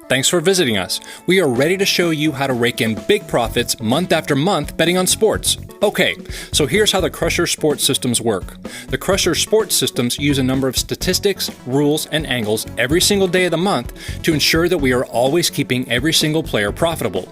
Thanks for visiting us. We are ready to show you how to rake in big profits month after month betting on sports. Okay, so here's how the Crusher Sports Systems work. The Crusher Sports Systems use a number of statistics, rules, and angles every single day of the month to ensure that we are always keeping every single player profitable.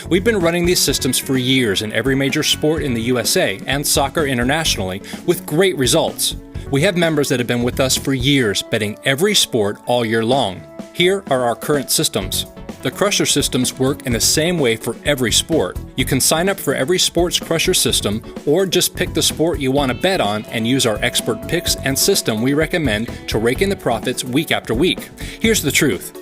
We've been running these systems for years in every major sport in the USA and soccer internationally with great results. We have members that have been with us for years betting every sport all year long. Here are our current systems. The Crusher systems work in the same way for every sport. You can sign up for every sports Crusher system or just pick the sport you want to bet on and use our expert picks and system we recommend to rake in the profits week after week. Here's the truth.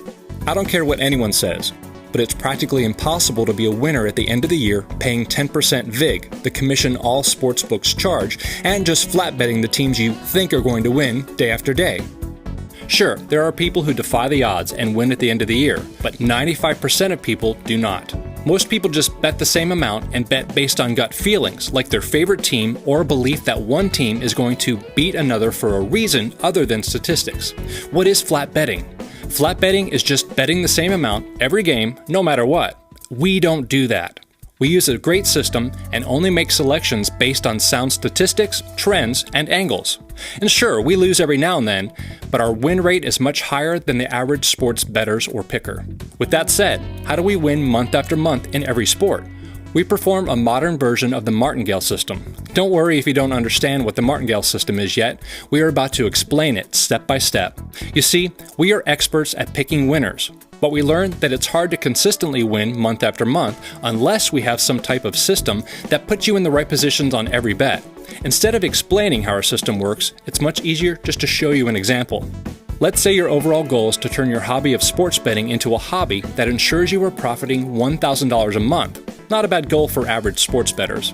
I don't care what anyone says, but it's practically impossible to be a winner at the end of the year paying 10% VIG, the commission all sportsbooks charge, and just flat betting the teams you think are going to win day after day. Sure, there are people who defy the odds and win at the end of the year, but 95% of people do not. Most people just bet the same amount and bet based on gut feelings, like their favorite team or a belief that one team is going to beat another for a reason other than statistics. What is flat betting? Flat betting is just betting the same amount every game, no matter what. We don't do that. We use a great system and only make selections based on sound statistics, trends, and angles. And sure, we lose every now and then, but our win rate is much higher than the average sports bettors or picker. With that said, how do we win month after month in every sport? We perform a modern version of the martingale system. Don't worry if you don't understand what the martingale system is yet. We are about to explain it step by step. You see, we are experts at picking winners, but we learned that it's hard to consistently win month after month unless we have some type of system that puts you in the right positions on every bet. Instead of explaining how our system works, it's much easier just to show you an example. Let's say your overall goal is to turn your hobby of sports betting into a hobby that ensures you are profiting $1,000 a month. Not a bad goal for average sports bettors.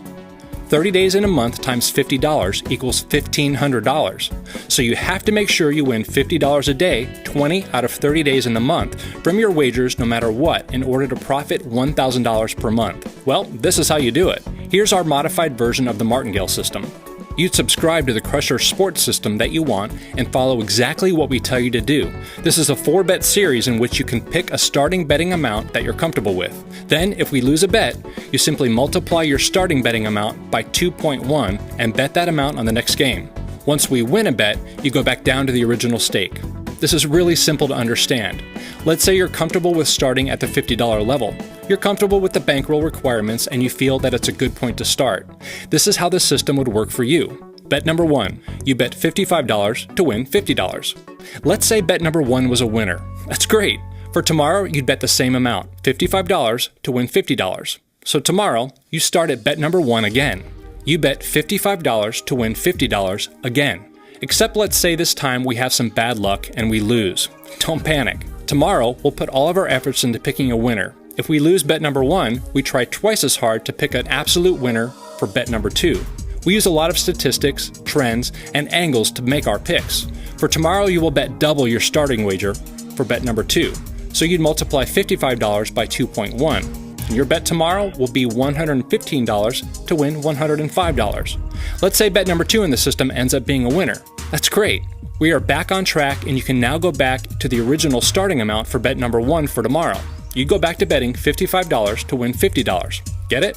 30 days in a month times $50 equals $1,500. So you have to make sure you win $50 a day, 20 out of 30 days in the month, from your wagers no matter what in order to profit $1,000 per month. Well, this is how you do it. Here's our modified version of the martingale system. You'd subscribe to the Crusher Sports System that you want and follow exactly what we tell you to do. This is a 4-bet series in which you can pick a starting betting amount that you're comfortable with. Then, if we lose a bet, you simply multiply your starting betting amount by 2.1 and bet that amount on the next game. Once we win a bet, you go back down to the original stake. This is really simple to understand. Let's say you're comfortable with starting at the $50 level. You're comfortable with the bankroll requirements and you feel that it's a good point to start. This is how the system would work for you. Bet number 1. You bet $55 to win $50. Let's say bet number 1 was a winner. That's great. For tomorrow, you'd bet the same amount, $55 to win $50. So tomorrow, you start at bet number 1 again. You bet $55 to win $50 again. Except let's say this time we have some bad luck and we lose. Don't panic. Tomorrow, we'll put all of our efforts into picking a winner. If we lose bet number 1, we try twice as hard to pick an absolute winner for bet number 2. We use a lot of statistics, trends, and angles to make our picks. For tomorrow, you will bet double your starting wager for bet number 2. So you'd multiply $55 by 2.1. And your bet tomorrow will be $115 to win $105. Let's say bet number 2 in the system ends up being a winner. That's great. We are back on track and you can now go back to the original starting amount for bet number 1 for tomorrow. You go back to betting $55 to win $50. Get it?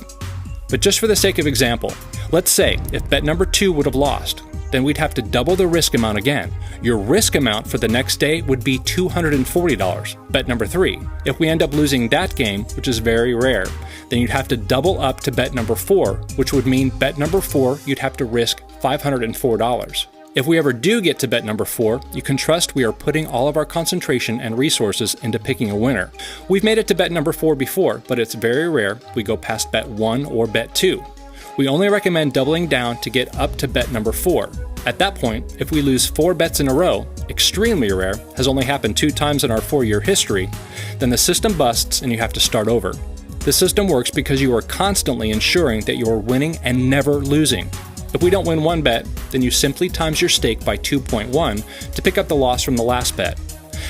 But just for the sake of example, let's say if bet number 2 would have lost, then we'd have to double the risk amount again. Your risk amount for the next day would be $240. Bet number 3. If we end up losing that game, which is very rare, then you'd have to double up to bet number 4, which would mean bet number 4 you'd have to risk $504. If we ever do get to bet number 4, you can trust we are putting all of our concentration and resources into picking a winner. We've made it to bet number 4 before, but it's very rare we go past bet 1 or bet 2. We only recommend doubling down to get up to bet number 4. At that point, if we lose 4 bets in a row, extremely rare, has only happened 2 times in our 4-year history, then the system busts and you have to start over. The system works because you are constantly ensuring that you are winning and never losing. If we don't win 1 bet, then you simply times your stake by 2.1 to pick up the loss from the last bet.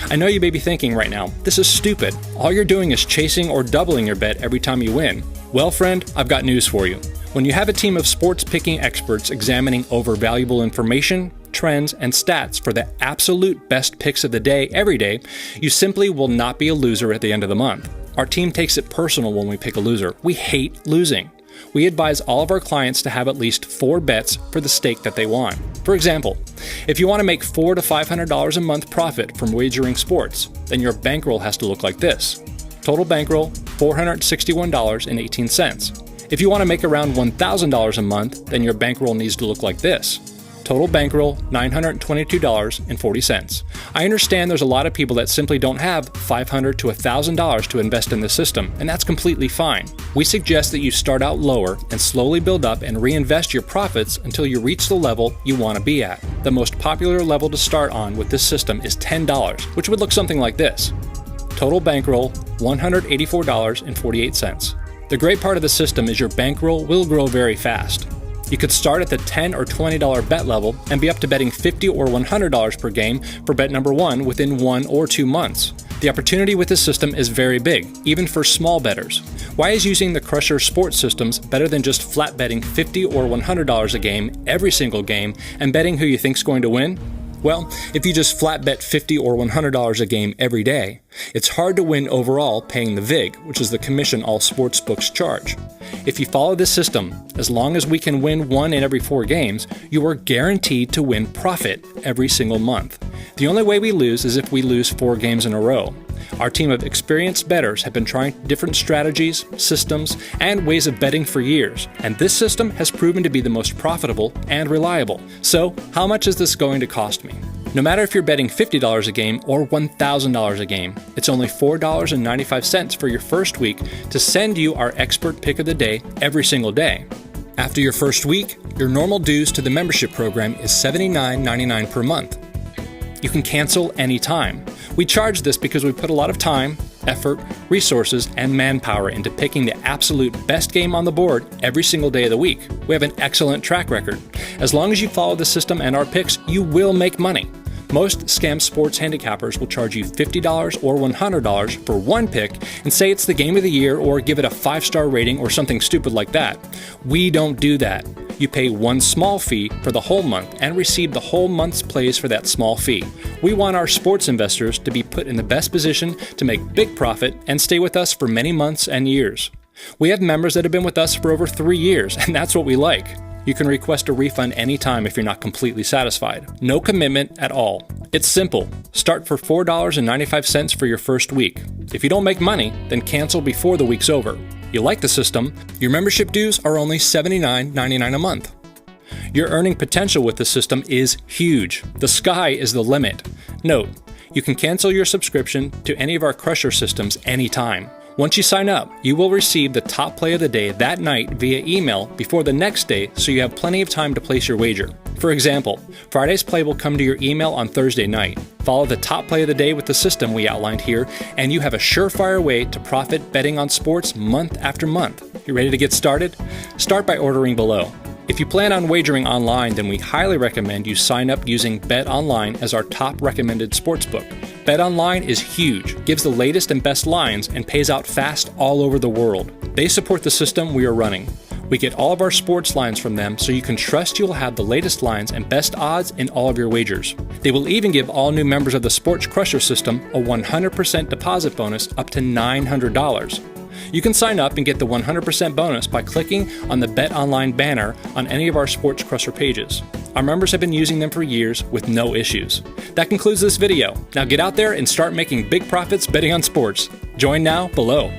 I know you may be thinking right now, this is stupid. All you're doing is chasing or doubling your bet every time you win. Well, friend, I've got news for you. When you have a team of sports picking experts examining over valuable information, trends, and stats for the absolute best picks of the day every day, you simply will not be a loser at the end of the month. Our team takes it personal when we pick a loser. We hate losing. We advise all of our clients to have at least 4 bets for the stake that they want. For example, if you want to make $400 to $500 a month profit from wagering sports, then your bankroll has to look like this. Total bankroll, $461.18. If you want to make around $1,000 a month, then your bankroll needs to look like this. Total bankroll, $922.40. I understand there's a lot of people that simply don't have $500 to $1,000 to invest in the system, and that's completely fine. We suggest that you start out lower and slowly build up and reinvest your profits until you reach the level you want to be at. The most popular level to start on with this system is $10, which would look something like this. Total bankroll, $184.48. The great part of the system is your bankroll will grow very fast. You could start at the $10 or $20 bet level and be up to betting $50 or $100 per game for bet number 1 within 1 or 2 months. The opportunity with this system is very big, even for small bettors. Why is using the Crusher sports systems better than just flat betting $50 or $100 a game every single game and betting who you think's going to win? Well, if you just flat bet $50 or $100 a game every day, it's hard to win overall paying the VIG, which is the commission all sports books charge. If you follow this system, as long as we can win 1 in every 4 games, you are guaranteed to win profit every single month. The only way we lose is if we lose 4 games in a row. Our team of experienced bettors have been trying different strategies, systems, and ways of betting for years, and this system has proven to be the most profitable and reliable. So, how much is this going to cost me? No matter if you're betting $50 a game or $1,000 a game, it's only $4.95 for your first week to send you our expert pick of the day every single day. After your first week, your normal dues to the membership program is $79.99 per month. You can cancel anytime. We charge this because we put a lot of time, effort, resources, and manpower into picking the absolute best game on the board every single day of the week. We have an excellent track record. As long as you follow the system and our picks, you will make money. Most scam sports handicappers will charge you $50 or $100 for one pick and say it's the game of the year or give it a 5-star rating or something stupid like that. We don't do that. You pay one small fee for the whole month and receive the whole month's plays for that small fee. We want our sports investors to be put in the best position to make big profit and stay with us for many months and years. We have members that have been with us for over 3 years, and that's what we like. You can request a refund anytime if you're not completely satisfied. No commitment at all. It's simple. Start for $4.95 for your first week. If you don't make money, then cancel before the week's over. You like the system, your membership dues are only $79.99 a month. Your earning potential with the system is huge. The sky is the limit. Note, you can cancel your subscription to any of our Crusher systems anytime. Once you sign up, you will receive the top play of the day that night via email before the next day, so you have plenty of time to place your wager. For example, Friday's play will come to your email on Thursday night. Follow the top play of the day with the system we outlined here, and you have a surefire way to profit betting on sports month after month. You ready to get started? Start by ordering below. If you plan on wagering online, then we highly recommend you sign up using BetOnline as our top recommended sportsbook. BetOnline is huge, gives the latest and best lines, and pays out fast all over the world. They support the system we are running. We get all of our sports lines from them, so you can trust you'll have the latest lines and best odds in all of your wagers. They will even give all new members of the Sports Crusher system a 100% deposit bonus up to $900. You can sign up and get the 100% bonus by clicking on the BetOnline banner on any of our Sports Crusher pages. Our members have been using them for years with no issues. That concludes this video. Now get out there and start making big profits betting on sports. Join now below.